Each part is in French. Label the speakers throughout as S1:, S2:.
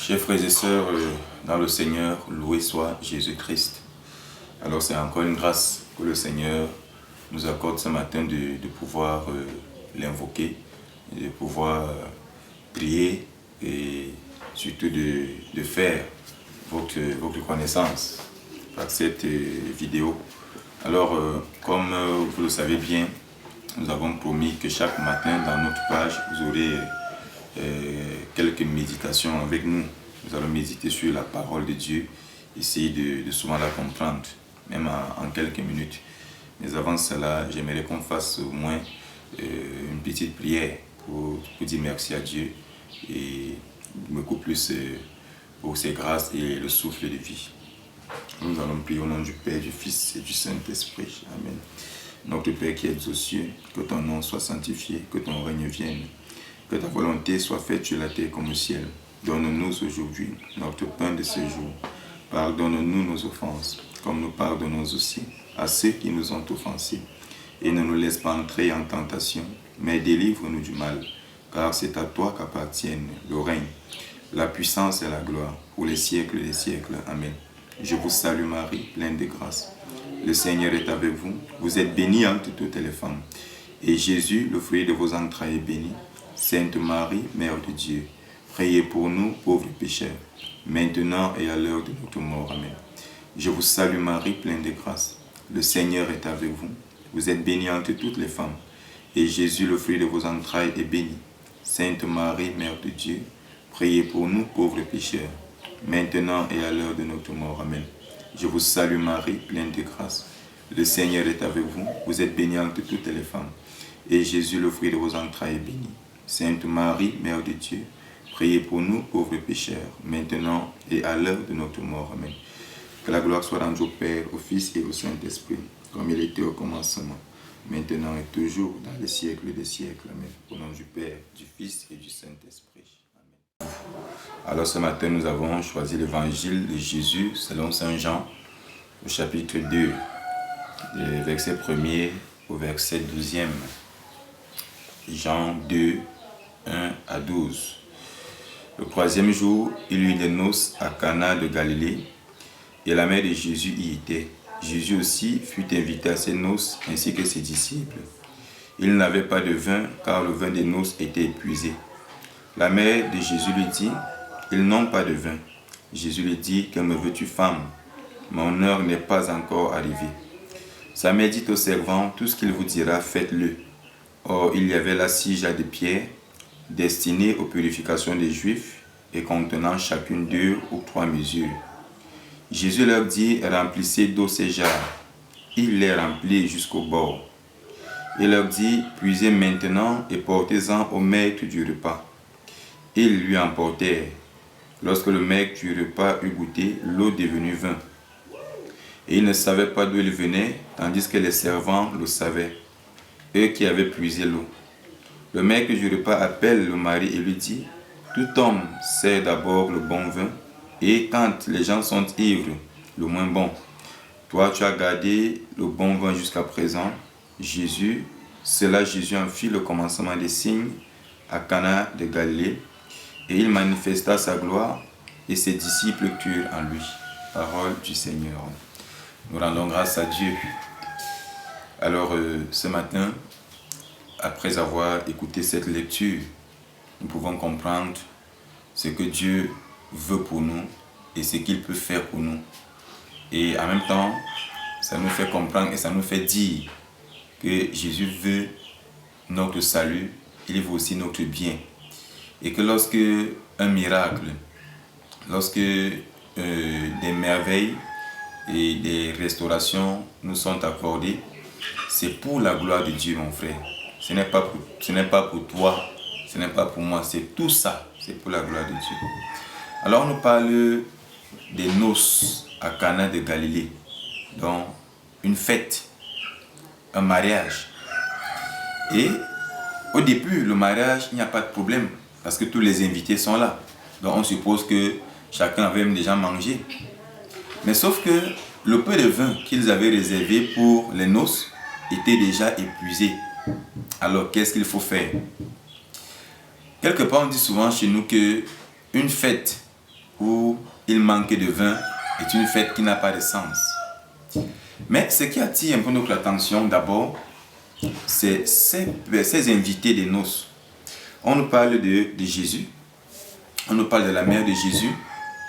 S1: Chers frères et sœurs, dans le Seigneur, loué soit Jésus-Christ. Alors c'est encore une grâce que le Seigneur nous accorde ce matin de pouvoir l'invoquer, de pouvoir prier et surtout de faire votre connaissance par cette vidéo. Alors, comme vous le savez bien, nous avons promis que chaque matin dans notre page, vous aurez quelques méditations avec nous. Nous allons méditer sur la parole de Dieu, essayer de souvent la comprendre, même en quelques minutes. Mais avant cela, j'aimerais qu'on fasse au moins une petite prière pour dire merci à Dieu et beaucoup plus pour ses grâces et le souffle de vie. Nous allons prier au nom du Père, du Fils et du Saint-Esprit. Amen. Notre Père qui es aux cieux, que ton nom soit sanctifié, que ton règne vienne, que ta volonté soit faite sur la terre comme au ciel. Donne-nous aujourd'hui notre pain de ce jour. Pardonne-nous nos offenses, comme nous pardonnons aussi à ceux qui nous ont offensés. Et ne nous laisse pas entrer en tentation, mais délivre-nous du mal, car c'est à toi qu'appartiennent le règne, la puissance et la gloire, pour les siècles des siècles. Amen. Je vous salue Marie, pleine de grâce. Le Seigneur est avec vous. Vous êtes bénie entre toutes les femmes. Et Jésus, le fruit de vos entrailles, est béni. Sainte Marie, Mère de Dieu, priez pour nous, pauvres pécheurs, maintenant et à l'heure de notre mort. Amen. Je vous salue Marie, pleine de grâce. Le Seigneur est avec vous. Vous êtes bénie entre toutes les femmes. Et Jésus, le fruit de vos entrailles, est béni. Sainte Marie, Mère de Dieu, priez pour nous, pauvres pécheurs, maintenant et à l'heure de notre mort. Amen. Je vous salue Marie, pleine de grâce. Le Seigneur est avec vous. Vous êtes bénie entre toutes les femmes. Et Jésus, le fruit de vos entrailles, est béni. Sainte Marie, Mère de Dieu, priez pour nous, pauvres pécheurs, maintenant et à l'heure de notre mort. Amen. Que la gloire soit rendue au Père, au Fils et au Saint-Esprit, comme il était au commencement, maintenant et toujours, dans les siècles des siècles. Amen. Au nom du Père, du Fils et du Saint-Esprit. Amen. Alors ce matin, nous avons choisi l'évangile de Jésus selon Saint Jean, au chapitre 2, du verset 1er au verset 12e. Jean 2, 1 à 12. Le troisième jour, il y eut des noces à Cana de Galilée, et la mère de Jésus y était. Jésus aussi fut invité à ces noces, ainsi que ses disciples. Il n'avait pas de vin, car le vin des noces était épuisé. La mère de Jésus lui dit, « Ils n'ont pas de vin. » Jésus lui dit, « Que me veux-tu, femme? Mon heure n'est pas encore arrivée. » Sa mère dit aux servants, « Tout ce qu'il vous dira, faites-le. » Or, il y avait là 6 jarres de pierre, destinées aux purifications des Juifs et contenant chacune 2 ou 3 mesures. Jésus leur dit, remplissez d'eau ces jarres. Il les remplit jusqu'au bord. Il leur dit, puisez maintenant et portez-en au maître du repas. Ils lui emportèrent. Lorsque le maître du repas eut goûté, l'eau devenue vin. Et il ne savait pas d'où il venait, tandis que les servants le savaient, eux qui avaient puisé l'eau. Le maître du repas appelle le mari et lui dit, « Tout homme sert d'abord le bon vin, et quand les gens sont ivres, le moins bon. Toi, tu as gardé le bon vin jusqu'à présent. » Jésus en fit le commencement des signes à Cana de Galilée, et il manifesta sa gloire, et ses disciples crurent en lui. Parole du Seigneur. Nous rendons grâce à Dieu. Alors, ce matin, après avoir écouté cette lecture, nous pouvons comprendre ce que Dieu veut pour nous et ce qu'il peut faire pour nous. Et en même temps, ça nous fait comprendre et ça nous fait dire que Jésus veut notre salut, il veut aussi notre bien. Et que lorsque un miracle, lorsque des merveilles et des restaurations nous sont accordées, c'est pour la gloire de Dieu, mon frère. Ce n'est pas pour toi, ce n'est pas pour moi, c'est tout ça, c'est pour la gloire de Dieu. Alors on nous parle des noces à Cana de Galilée, donc une fête, un mariage. Et au début, le mariage, il n'y a pas de problème, parce que tous les invités sont là. Donc on suppose que chacun avait même déjà mangé. Mais sauf que le peu de vin qu'ils avaient réservé pour les noces était déjà épuisé. Alors, qu'est-ce qu'il faut faire? Quelque part, on dit souvent chez nous qu'une fête où il manque de vin est une fête qui n'a pas de sens. Mais ce qui attire un peu notre attention d'abord, c'est ces invités des noces. On nous parle de Jésus, on nous parle de la mère de Jésus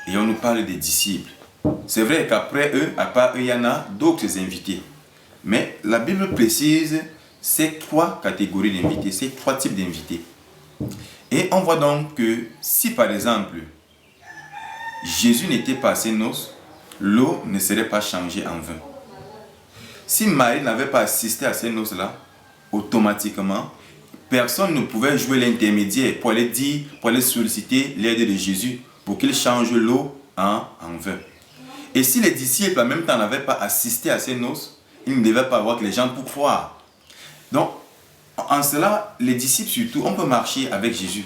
S1: et on nous parle des disciples. C'est vrai qu'après eux, à part eux, il y en a d'autres invités. Mais la Bible précise ces 3 catégories d'invités, ces 3 types d'invités. Et on voit donc que si par exemple, Jésus n'était pas à ces noces, l'eau ne serait pas changée en vin. Si Marie n'avait pas assisté à ces noces-là, automatiquement, personne ne pouvait jouer l'intermédiaire pour aller solliciter l'aide de Jésus pour qu'il change l'eau en vin. Et si les disciples en même temps n'avaient pas assisté à ces noces, ils ne devaient pas avoir que les gens pour croire. Donc, en cela, les disciples surtout, on peut marcher avec Jésus,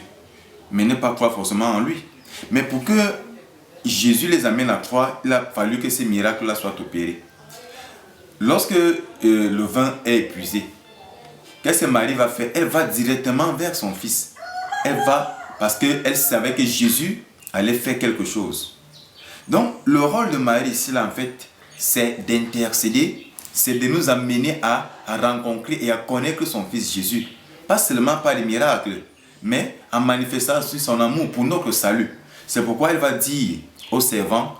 S1: mais ne pas croire forcément en lui. Mais pour que Jésus les amène à croire, il a fallu que ces miracles-là soient opérés. Lorsque le vin est épuisé, qu'est-ce que Marie va faire? Elle va directement vers son fils. Elle va parce qu'elle savait que Jésus allait faire quelque chose. Donc, le rôle de Marie ici, là, en fait, c'est d'intercéder, c'est de nous amener à rencontrer et à connaître son fils Jésus. Pas seulement par les miracles, mais en manifestant aussi son amour pour notre salut. C'est pourquoi elle va dire aux servants,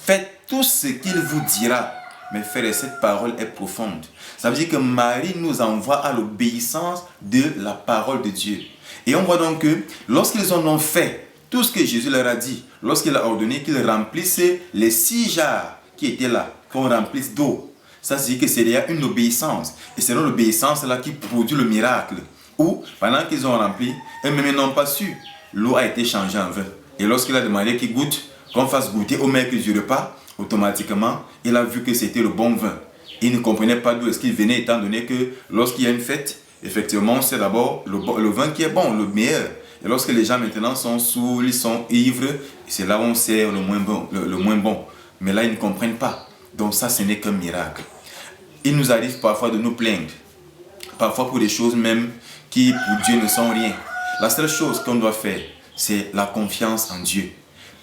S1: faites tout ce qu'il vous dira. Mais frère, cette parole est profonde. Ça veut dire que Marie nous envoie à l'obéissance de la parole de Dieu. Et on voit donc que lorsqu'ils en ont fait tout ce que Jésus leur a dit, lorsqu'il a ordonné qu'ils remplissent les 6 jarres qui étaient là, qu'on remplisse d'eau, ça veut dire que c'est déjà une obéissance. Et c'est l'obéissance là qui produit le miracle. Ou, pendant qu'ils ont rempli, eux-mêmes n'ont pas su, l'eau a été changée en vin. Et lorsqu'il a demandé qu'ils goûtent, qu'on fasse goûter au maître du repas, automatiquement, il a vu que c'était le bon vin. Il ne comprenait pas d'où est-ce qu'il venait, étant donné que lorsqu'il y a une fête, effectivement, c'est d'abord le vin qui est bon, le meilleur. Et lorsque les gens maintenant sont saouls, ils sont ivres, c'est là où on sert le moins bon. Mais là, ils ne comprennent pas. Donc ça, ce n'est qu'un miracle. Il nous arrive parfois de nous plaindre. Parfois pour des choses même qui, pour Dieu, ne sont rien. La seule chose qu'on doit faire, c'est la confiance en Dieu.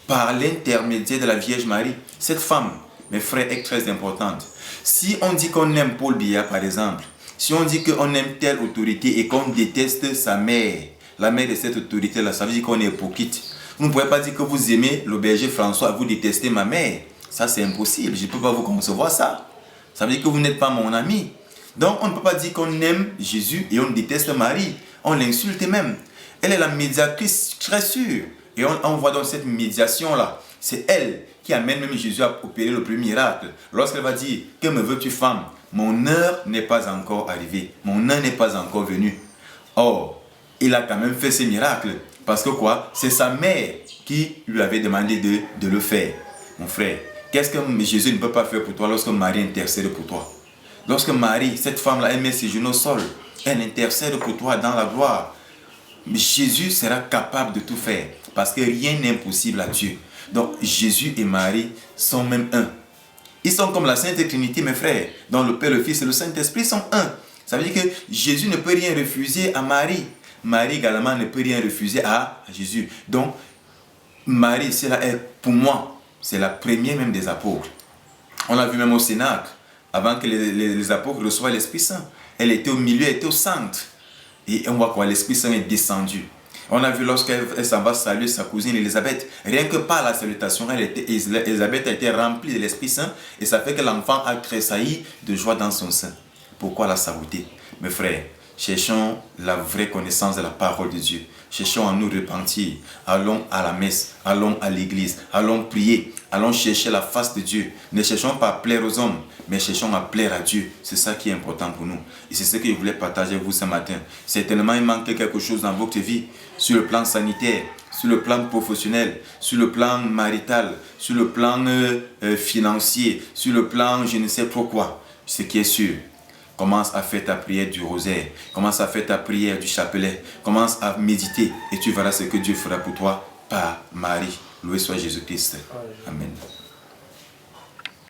S1: Par l'intermédiaire de la Vierge Marie, cette femme, mes frères, est très importante. Si on dit qu'on aime Paul Biya, par exemple, si on dit qu'on aime telle autorité et qu'on déteste sa mère, la mère de cette autorité-là, ça veut dire qu'on est hypocrite. Vous ne pouvez pas dire que vous aimez le berger François, vous détestez ma mère. Ça, c'est impossible. Je ne peux pas vous concevoir ça. Ça veut dire que vous n'êtes pas mon ami. Donc, on ne peut pas dire qu'on aime Jésus et on déteste Marie. On l'insulte même. Elle est la médiatrice, très sûre. Et on voit dans cette médiation-là, c'est elle qui amène même Jésus à opérer le premier miracle. Lorsqu'elle va dire, que me veux-tu, femme? Mon heure n'est pas encore arrivée. Mon heure n'est pas encore venue. Or, il a quand même fait ce miracle. Parce que quoi? C'est sa mère qui lui avait demandé de le faire. Mon frère, qu'est-ce que Jésus ne peut pas faire pour toi lorsque Marie intercède pour toi? Lorsque Marie, cette femme-là, elle met ses genoux au sol, elle intercède pour toi dans la gloire. Jésus sera capable de tout faire. Parce que rien n'est impossible à Dieu. Donc Jésus et Marie sont même un. Ils sont comme la Sainte Trinité, mes frères. Dont le Père, le Fils et le Saint-Esprit sont un. Ça veut dire que Jésus ne peut rien refuser à Marie. Marie également ne peut rien refuser à Jésus. Donc Marie, c'est là, pour moi, c'est la première même des apôtres. On l'a vu même au Cénacle, avant que les apôtres reçoivent l'Esprit Saint. Elle était au milieu, elle était au centre. Et on voit quoi, l'Esprit Saint est descendu. On a vu lorsqu'elle s'en va saluer sa cousine Élisabeth, rien que par la salutation, Élisabeth a été remplie de l'Esprit Saint et ça fait que l'enfant a tressailli de joie dans son sein. Pourquoi la saluer? Mes frères, cherchons la vraie connaissance de la parole de Dieu. Cherchons à nous repentir. Allons à la messe, allons à l'église, allons prier, allons chercher la face de Dieu. Ne cherchons pas à plaire aux hommes, mais cherchons à plaire à Dieu. C'est ça qui est important pour nous. Et c'est ce que je voulais partager avec vous ce matin. Certainement, il manque quelque chose dans votre vie, sur le plan sanitaire, sur le plan professionnel, sur le plan marital, sur le plan financier, sur le plan je ne sais pourquoi. Ce qui est sûr, commence à faire ta prière du rosaire, commence à faire ta prière du chapelet, commence à méditer et tu verras ce que Dieu fera pour toi par Marie. Loué soit Jésus-Christ. Amen.